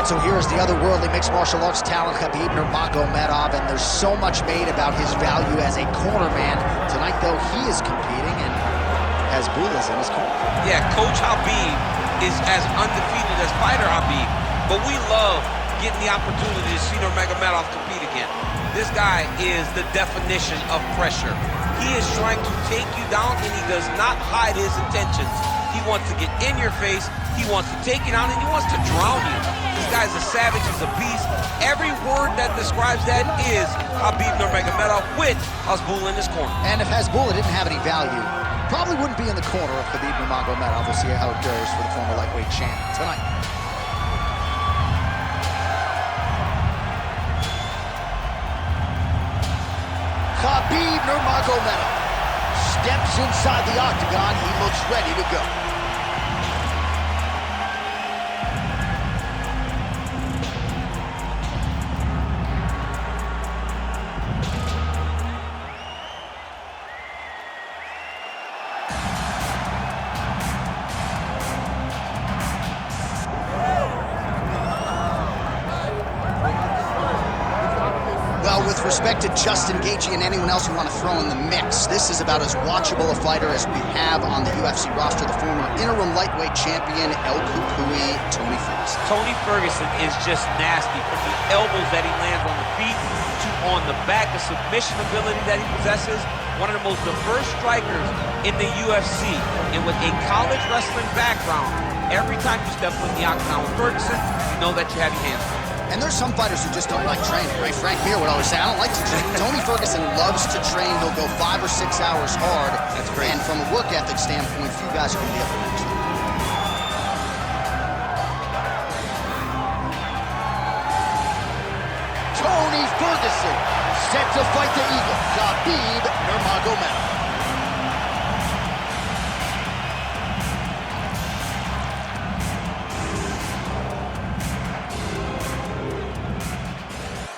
So here's the otherworldly mixed martial arts talent, Khabib Nurmagomedov, and there's so much made about his value as a cornerman. Tonight, though, he is competing and has Bullah's in his corner. Yeah, Coach Khabib is as undefeated as fighter Khabib, but we love getting the opportunity to see Nurmagomedov compete again. This guy is the definition of pressure. He is trying to take you down, and he does not hide his intentions. He wants to get in your face, he wants to take you down, and he wants to drown you. This guy's a savage, he's a beast. Every word that describes that is Khabib Nurmagomedov with Hasbulla in his corner. And if Hasbulla didn't have any value, probably wouldn't be in the corner of Khabib Nurmagomedov. We'll see how it goes for the former lightweight champ tonight. Khabib Nurmagomedov steps inside the octagon. He looks ready to go. With respect to Justin Gaethje and anyone else you want to throw in the mix, this is about as watchable a fighter as we have on the UFC roster, the former interim lightweight champion, El Cucuy, Tony Ferguson. Tony Ferguson is just nasty. From the elbows that he lands on the feet to on the back, the submission ability that he possesses, one of the most diverse strikers in the UFC. And with a college wrestling background, every time you step in the octagon with Ferguson, you know that you have your hands on. And there's some fighters who just don't like training, right? Frank Mir would always say, I don't like to train. Tony Ferguson loves to train. He'll go 5 or 6 hours hard. That's great. And from a work ethic standpoint, few guys are going to be able to match that. Tony Ferguson set to fight the Eagle, Khabib Nurmagomedov.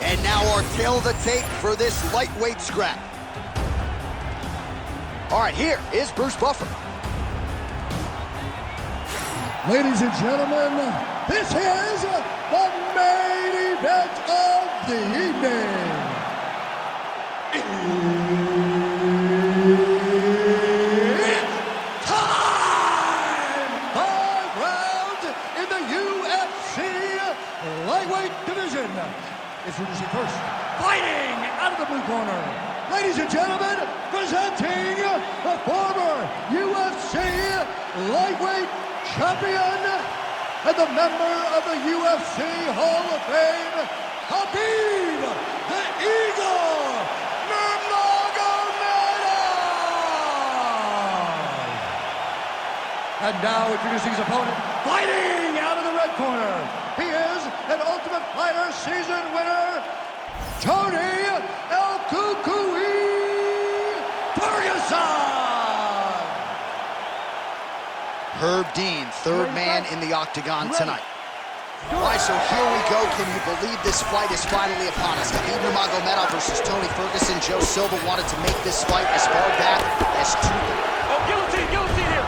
And now our tail of the tape for this lightweight scrap. All right, here is Bruce Buffer. Ladies and gentlemen, this is the main event of the evening. It's time! 5 rounds in the UFC lightweight division. Introducing first, fighting out of the blue corner, ladies and gentlemen, presenting the former UFC lightweight champion and the member of the UFC Hall of Fame, Khabib the Eagle Nurmagomedov. And now introducing his opponent, fighting out of the red corner, he is an Ultimate Fighter season winner, Tony El Cucuy Ferguson. Herb Dean, third man in the octagon tonight. All right, so here we go. Can you believe this fight is finally upon us? Khabib Nurmagomedov versus Tony Ferguson. Joe Silva wanted to make this fight as far back as 2. Oh, guillotine here.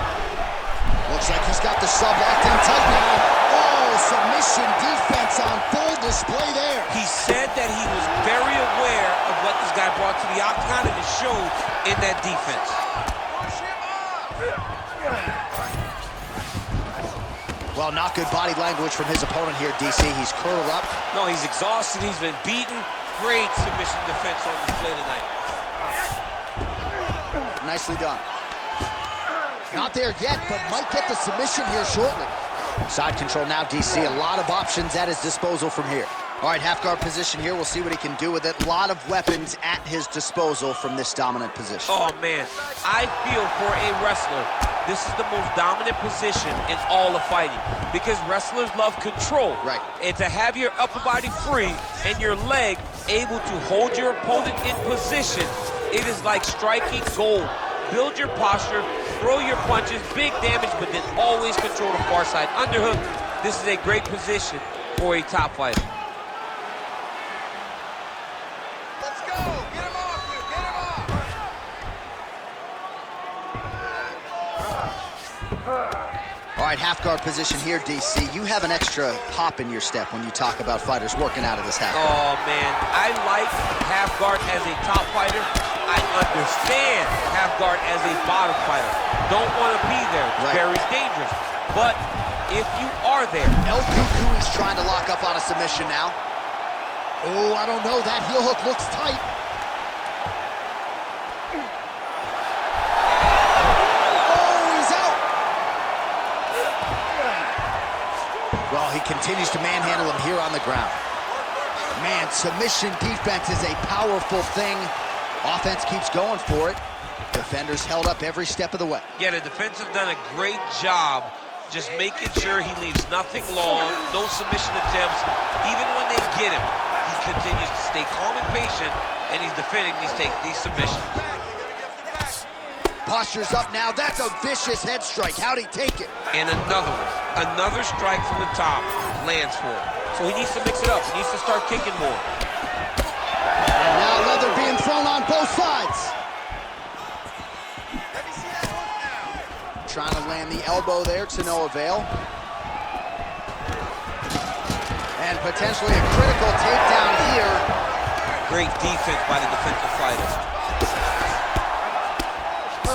Looks like he's got the sub locked in tight now. Submission defense on full display there. He said that he was very aware of what this guy brought to the octagon, and it showed in that defense. Well, not good body language from his opponent here, DC. He's curled up. No, he's exhausted. He's been beaten. Great submission defense on display tonight. Nicely done. Not there yet, but might get the submission here shortly. Side control now, DC. A lot of options at his disposal from here. All right, half guard position here. We'll see what he can do with it. A lot of weapons at his disposal from this dominant position. Oh, man. I feel for a wrestler, this is the most dominant position in all of fighting because wrestlers love control. Right. And to have your upper body free and your leg able to hold your opponent in position, it is like striking gold. Build your posture, throw your punches, big damage, but then always control the far side. Underhook, this is a great position for a top fighter. Let's go! Get him off you! Get him off! All All right, half guard position here, DC. You have an extra hop in your step when you talk about fighters working out of this half guard. Oh, man, I like half guard as a top fighter. I understand half guard as a bottom fighter. Don't want to be there. It's very dangerous. But if you are there. El Cucuy is trying to lock up on a submission now. Oh, I don't know. That heel hook looks tight. Well, he continues to manhandle him here on the ground. Man, submission defense is a powerful thing. Offense keeps going for it. Defenders held up every step of the way. Yeah, the defense have done a great job just making sure he leaves nothing long, no submission attempts. Even when they get him, he continues to stay calm and patient, and he's defending these submissions. Posture's up now. That's a vicious head strike. How'd he take it? And another one. Another strike from the top lands for him. So he needs to mix it up. He needs to start kicking more. And now leather being thrown on both sides. Trying to land the elbow there to no avail. And potentially a critical takedown here. Great defense by the defensive fighter.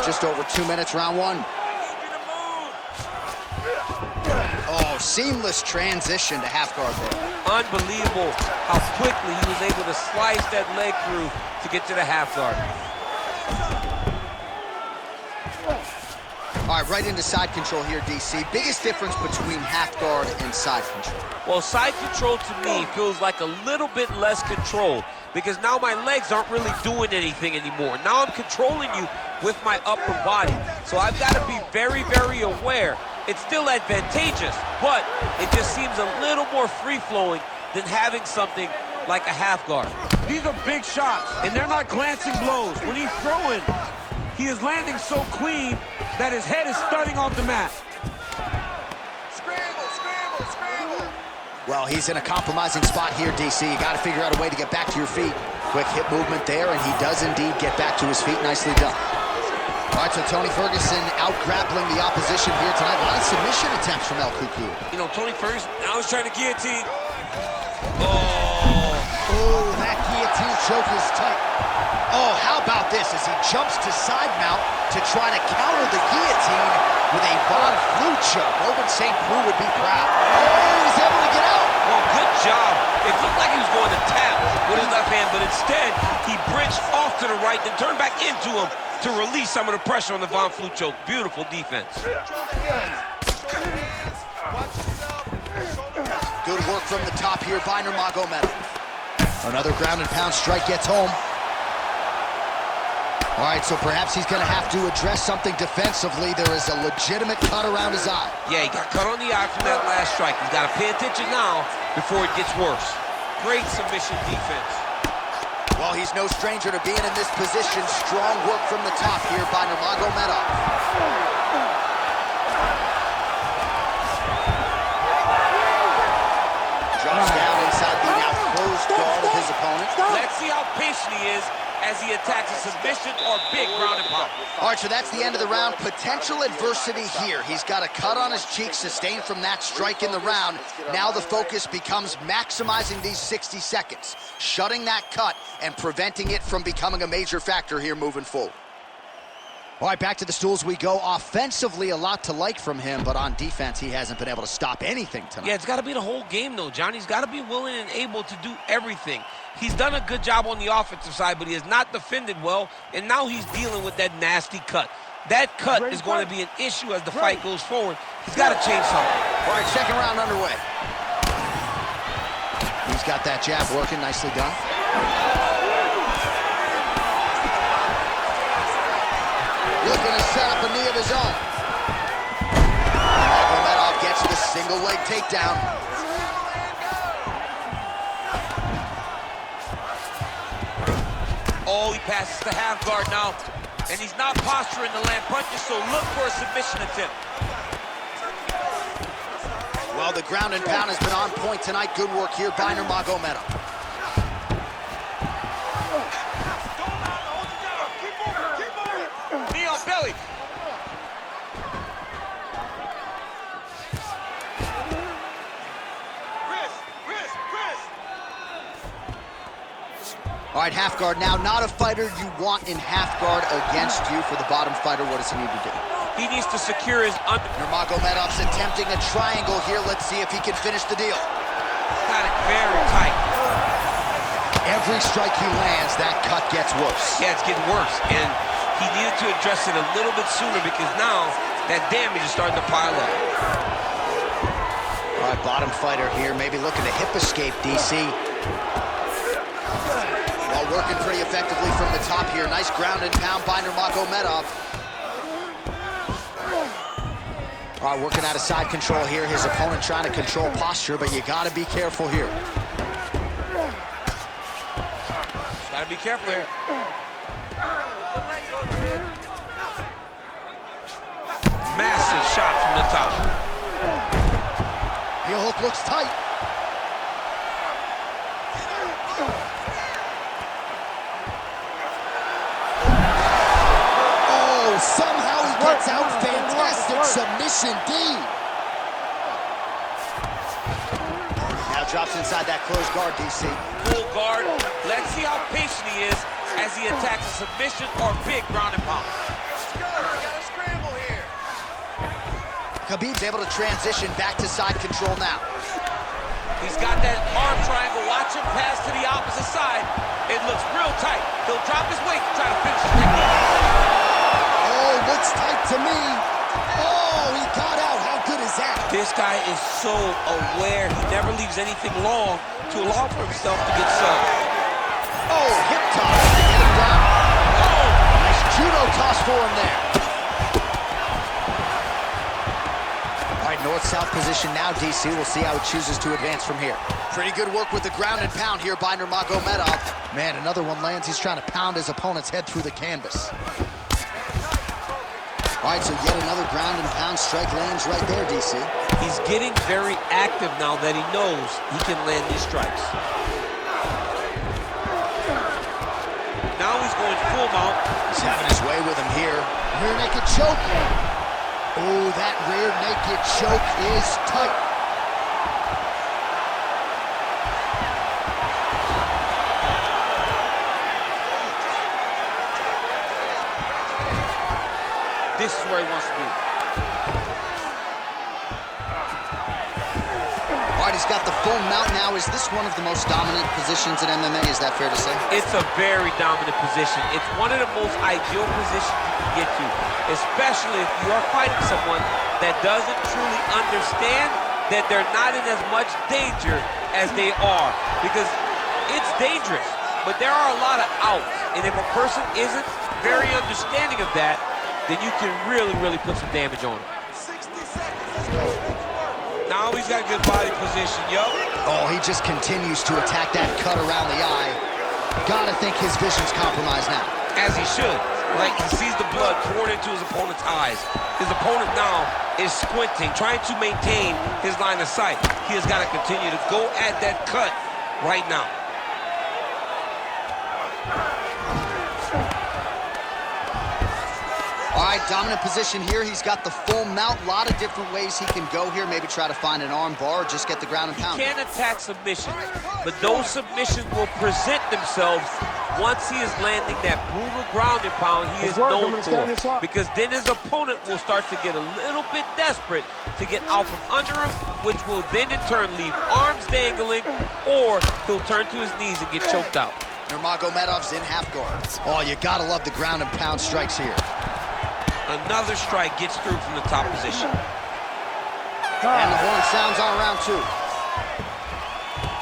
Just over 2 minutes, round one. Oh, seamless transition to half guard there. Unbelievable how quickly he was able to slice that leg through to get to the half guard. All right, right into side control here, DC. Biggest difference between half guard and side control? Well, side control to me feels like a little bit less control because now my legs aren't really doing anything anymore. Now I'm controlling you with my upper body. So I've got to be very, very aware. It's still advantageous, but it just seems a little more free-flowing than having something like a half guard. These are big shots, and they're not glancing blows. When he's throwing, he is landing so clean that his head is starting off the mat. Scramble, scramble, scramble. Well, he's in a compromising spot here, DC. You got to figure out a way to get back to your feet. Quick hip movement there, and he does indeed get back to his feet. Nicely done. All right, so Tony Ferguson out-grappling the opposition here tonight. A lot of submission attempts from El Cucuy. You know, Tony Ferguson, I was trying to guillotine. Oh, that guillotine choke is tight. Oh, how about this as he jumps to side mount to try to counter the guillotine with a Von Flue choke. Robin St. Preux would be proud. Oh, he's able to get out. Well, good job. It looked like he was going to tap with his left hand, but instead, he bridged off to the right, then turned back into him to release some of the pressure on the Von Flue choke. Beautiful defense. Good work from the top here by Nurmagomedov. Another ground and pound strike gets home. All right, so perhaps he's going to have to address something defensively. There is a legitimate cut around his eye. Yeah, he got cut on the eye from that last strike. He's got to pay attention now before it gets worse. Great submission defense. Well, he's no stranger to being in this position. Strong work from the top here by Nurmagomedov. Drops down inside the now closed guard of his opponent. Let's see how patient he is as he attacks a submission or big ground and pound. All right, so that's the end of the round. Potential adversity here. He's got a cut on his cheek sustained from that strike in the round. Now the focus becomes maximizing these 60 seconds, shutting that cut and preventing it from becoming a major factor here moving forward. All right, back to the stools we go. Offensively, a lot to like from him, but on defense, he hasn't been able to stop anything tonight. Yeah, it's got to be the whole game, though, John. He's got to be willing and able to do everything. He's done a good job on the offensive side, but he has not defended well, and now he's dealing with that nasty cut. That cut is going to be an issue as the fight goes forward. He's got to change something. All right, second round underway. He's got that jab working, nicely done. Looking to set up a knee of his own. Nurmagomedov gets the single leg takedown. Oh, he passes the half guard now, and he's not posturing to land punches, so look for a submission attempt. Well, the ground and pound has been on point tonight. Good work here by Nurmagomedov. Knee on belly. All right, half guard now. Not a fighter you want in half guard against you. For the bottom fighter, what does he need to do? He needs to secure his under. Nurmagomedov's attempting a triangle here. Let's see if he can finish the deal. Got it very tight. Every strike he lands, that cut gets worse. Yeah, it's getting worse. And he needed to address it a little bit sooner because now that damage is starting to pile up. All right, bottom fighter here, maybe looking to hip escape, DC. Well, working pretty effectively from the top here. Nice ground and pound by Nurmagomedov. All right, working out of side control here. His opponent trying to control posture, but you got to be careful here. Got to be careful here. Massive shot from the top. Heel hook looks tight. Oh, somehow he gets out. Fantastic submission D. Now drops inside that closed guard, DC. Full guard. Let's see how patient he is as he attacks a submission or big ground and pound. Let's go. We got a scramble here. Khabib's able to transition back to side control now. He's got that arm triangle. Watch him pass to the opposite side. It looks real tight. He'll drop his weight to try to finish the technique. Oh, looks tight to me. Oh, he got out. How good is that? This guy is so aware. He never leaves anything long to allow for himself to get subbed. Oh, hip toss to get him down. Oh, nice judo toss for him there. All right, north-south position now, DC. We'll see how he chooses to advance from here. Pretty good work with the ground and pound here by Nurmagomedov. Man, another one lands. He's trying to pound his opponent's head through the canvas. All right, so yet another ground and pound strike lands right there, DC. He's getting very active now that he knows he can land these strikes. Now he's going full mount. He's having his way with him here. Rear naked choke. Oh, that rear naked choke is tight. This is where he wants to be. All right, he's got the full mount now. Is this one of the most dominant positions in MMA? Is that fair to say? It's a very dominant position. It's one of the most ideal positions you can get to, especially if you are fighting someone that doesn't truly understand that they're not in as much danger as they are. Because it's dangerous, but there are a lot of outs. And if a person isn't very understanding of that, then you can really put some damage on him. 60 seconds. Let's go. Now he's got a good body position, yo. Oh, he just continues to attack that cut around the eye. Gotta think his vision's compromised now. As he should. Like, he sees the blood pouring into his opponent's eyes. His opponent now is squinting, trying to maintain his line of sight. He has got to continue to go at that cut right now. All right, dominant position here. He's got the full mount. A lot of different ways he can go here. Maybe try to find an arm bar or just get the ground and pound. He can attack submissions, but those submissions will present themselves once he is landing that brutal ground and pound he is known for. Because then his opponent will start to get a little bit desperate to get out from under him, which will then in turn leave arms dangling, or he'll turn to his knees and get choked out. Nurmagomedov's in half guard. Oh, you gotta love the ground and pound strikes here. Another strike gets through from the top position. And the horn sounds on round two.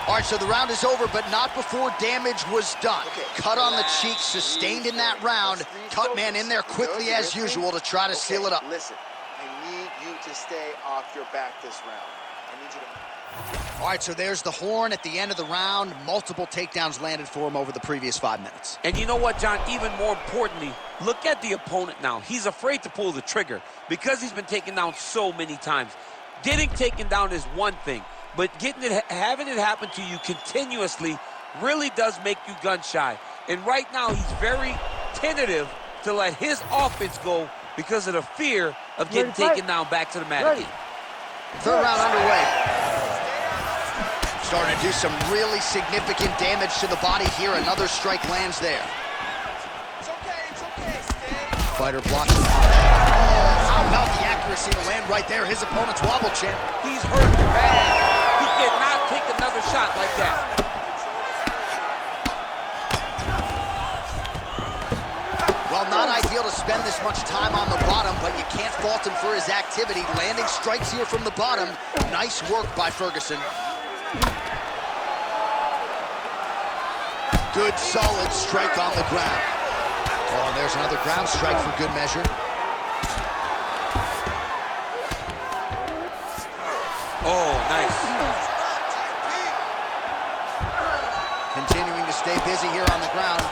All right, so the round is over, but not before damage was done. Cut on the cheek, sustained in that round. Cut man in there quickly as usual to try to seal it up. Listen, I need you to stay off your back this round. I need you to... All right, so there's the horn at the end of the round. Multiple takedowns landed for him over the previous 5 minutes. And you know what, John? Even more importantly, look at the opponent now. He's afraid to pull the trigger because he's been taken down so many times. Getting taken down is one thing, but having it happen to you continuously really does make you gun shy. And right now, he's very tentative to let his offense go because of the fear of getting taken down back to the mat again. Third round underway. Starting to do some really significant damage to the body here. Another strike lands there. It's okay, stay. Fighter blocks. How about the accuracy to land right there? His opponent's wobble champ. He's hurt bad. He cannot take another shot like that. Well, not ideal to spend this much time on the bottom, but you can't fault him for his activity. Landing strikes here from the bottom. Nice work by Ferguson. Good, solid strike on the ground. Oh, and there's another ground strike for good measure. Oh, nice. Continuing to stay busy here on the ground.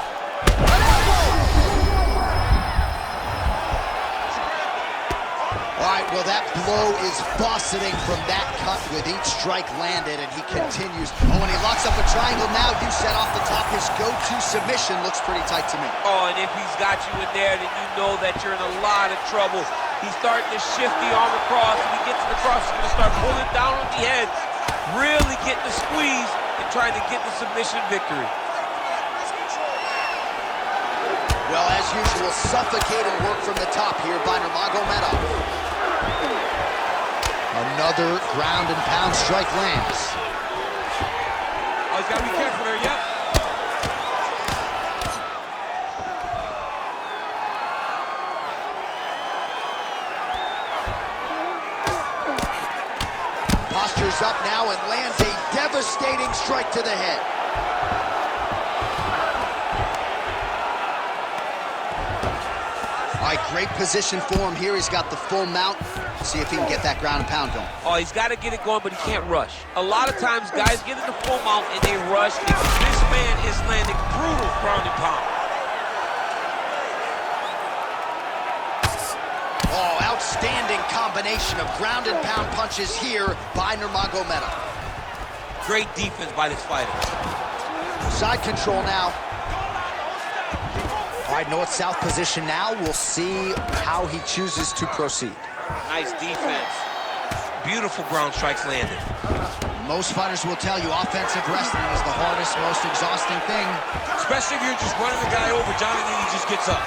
All right, well, that blow is fauceting from that cut with each strike landed, and he continues. Oh, and he locks up a triangle now. You set off the top. His go-to submission looks pretty tight to me. Oh, and if he's got you in there, then you know that you're in a lot of trouble. He's starting to shift the arm across. If he gets to the cross, he's going to start pulling down on the head, really getting the squeeze and trying to get the submission victory. Well, as usual, suffocating work from the top here by Nurmagomedov. Another ground and pound strike lands. Oh, he's got to be careful there, yep. Postures up now and lands a devastating strike to the head. All right, great position for him here. He's got the full mount. See if he can get that ground and pound going. Oh, he's got to get it going, but he can't rush. A lot of times, guys get in the full mount and they rush. This man is landing brutal ground and pound. Oh, outstanding combination of ground and pound punches here by Nurmagomedov. Great defense by this fighter. Side control now. All right, north-south position now. We'll see how he chooses to proceed. Nice defense. Beautiful ground strikes landed. Most fighters will tell you offensive wrestling is the hardest, most exhausting thing. Especially if you're just running the guy over, John, and then he just gets up.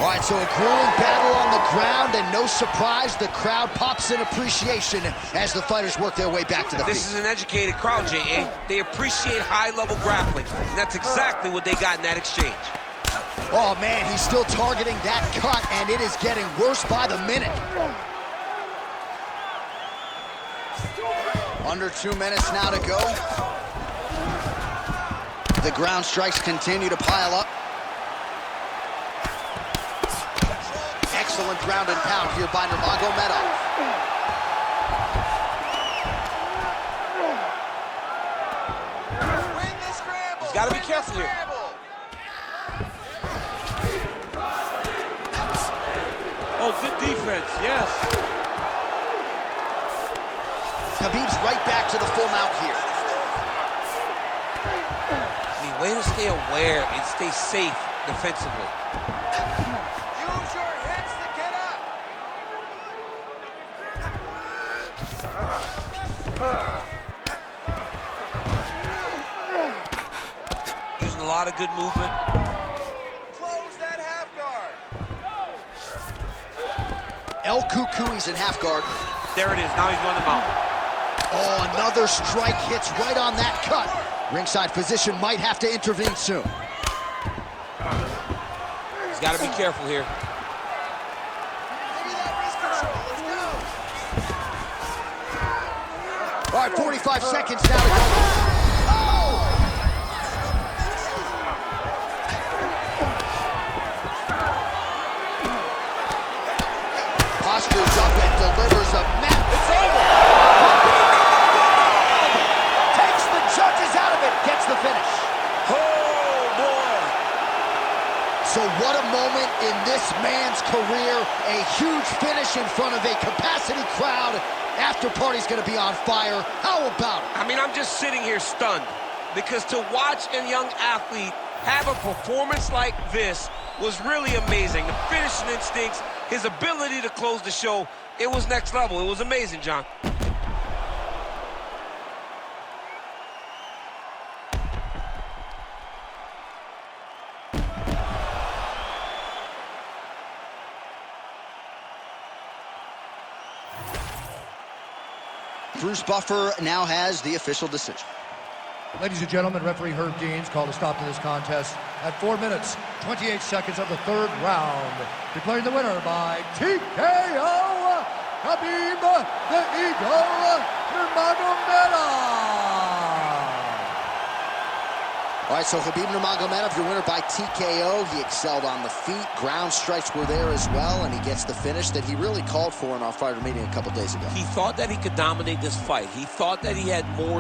All right, so a grueling battle on the ground, and no surprise, the crowd pops in appreciation as the fighters work their way back to the feet. This is an educated crowd, J.A. They appreciate high-level grappling, and that's exactly what they got in that exchange. Oh, man, he's still targeting that cut, and it is getting worse by the minute. Under 2 minutes now to go. The ground strikes continue to pile up. Excellent ground and pound here by Nurmagomedov. He's got to be careful here. Oh, good defense, yes. Khabib's right back to the full mount here. I mean, way to stay aware and stay safe defensively. Use your hips to get up. Using a lot of good movement. Close that half guard. El Cucuy's in half guard. There it is, now he's on the mount. Oh, another strike hits right on that cut. Ringside physician might have to intervene soon. He's got to be careful here. Give me that wrist control. Let's go. All right, 45 seconds now to go. Postures up and delivers a map. It's over. Takes the judges out of it, gets the finish. Oh, boy. So what a moment in this man's career. A huge finish in front of a capacity crowd. After party's gonna be on fire. How about it? I mean, I'm just sitting here stunned because to watch a young athlete have a performance like this was really amazing. The finishing instincts, his ability to close the show, it was next level. It was amazing, John. Bruce Buffer now has the official decision. Ladies and gentlemen, referee Herb Deans called a stop to this contest at 4 minutes, 28 seconds of the third round. Declaring the winner by TKO, Khabib the Eagle Nurmagomedov. All right, so Khabib Nurmagomedov, your winner by TKO. He excelled on the feet. Ground strikes were there as well, and he gets the finish that he really called for in our fighter meeting a couple days ago. He thought that he could dominate this fight. He thought that he had more